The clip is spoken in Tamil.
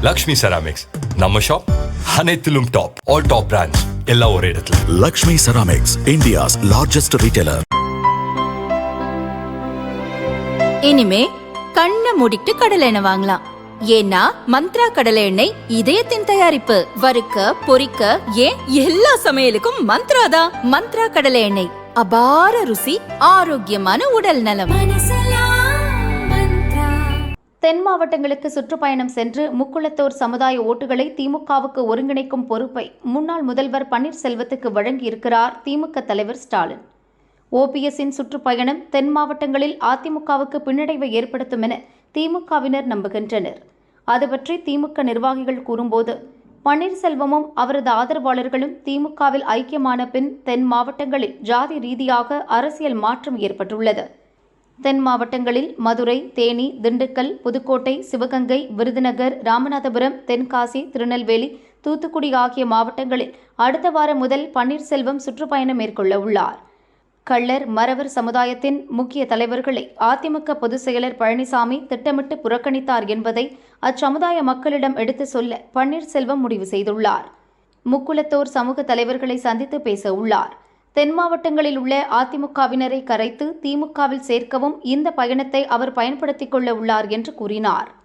லக்ஷ்மி செராமிக்ஸ் நம்ம ஷாப் அனைத்திலும் டாப். ஆல் டாப் பிராண்ட்ஸ் எல்லாம் ஒரே இடத்துல. Lakshmi ceramics, India's largest retailer. இனிமே கண்ணை மூடிட்டு கடலை எண்ணெய் வாங்கலாம். ஏன்னா மந்த்ரா கடலை எண்ணெய் இதயத்தின் தயாரிப்பு. வறுக்க, பொரிக்க, ஏன் எல்லா சமையலுக்கும் மந்த்ரா தான். மந்த்ரா கடலை எண்ணெய், அபார ருசி, ஆரோக்கியமான உடல் நலம். தென் மாவட்டங்களுக்கு சுற்றுப்பயணம் சென்று முக்குளத்தோர் சமுதாய ஓட்டுகளை திமுகவுக்கு ஒருங்கிணைக்கும் பொறுப்பை முன்னாள் முதல்வர் பன்னீர்செல்வத்துக்கு வழங்கியிருக்கிறார் திமுக தலைவர் ஸ்டாலின். ஓபிஎஸ்ஸின் சுற்றுப்பயணம் தென் மாவட்டங்களில் அதிமுகவுக்கு பின்னடைவை ஏற்படுத்தும் என திமுகவினர் நம்புகின்றனர். அது பற்றி திமுக நிர்வாகிகள் கூறும்போது, பன்னீர்செல்வமும் அவரது ஆதரவாளர்களும் திமுகவில் ஐக்கியமான பின் தென் மாவட்டங்களில் ஜாதி ரீதியாக அரசியல் மாற்றம் ஏற்பட்டுள்ளது. தென் மாவட்டங்களில் மதுரை, தேனி, திண்டுக்கல், புதுக்கோட்டை, சிவகங்கை, விருதுநகர், ராமநாதபுரம், தென்காசி, திருநெல்வேலி, தூத்துக்குடி ஆகிய மாவட்டங்களில் அடுத்த வாரம் முதல் பன்னீர்செல்வம் சுற்றுப்பயணம் மேற்கொள்ள உள்ளார். கள்ளர், மறவர் சமுதாயத்தின் முக்கிய தலைவர்களை அதிமுக பொதுச் செயலர் பழனிசாமி திட்டமிட்டு புறக்கணித்தார் என்பதை அச்சமுதாய மக்களிடம் எடுத்து சொல்ல பன்னீர்செல்வம் முடிவு செய்துள்ளார். முக்குளத்தோர் சமூக தலைவர்களை சந்தித்து பேச உள்ளார். தென் மாவட்டங்களில் உள்ள அதிமுகவினரை கரைத்து திமுகவில் சேர்க்கவும் இந்த பயணத்தை அவர் பயன்படுத்திக் கொள்ள உள்ளார் என்று கூறினார்.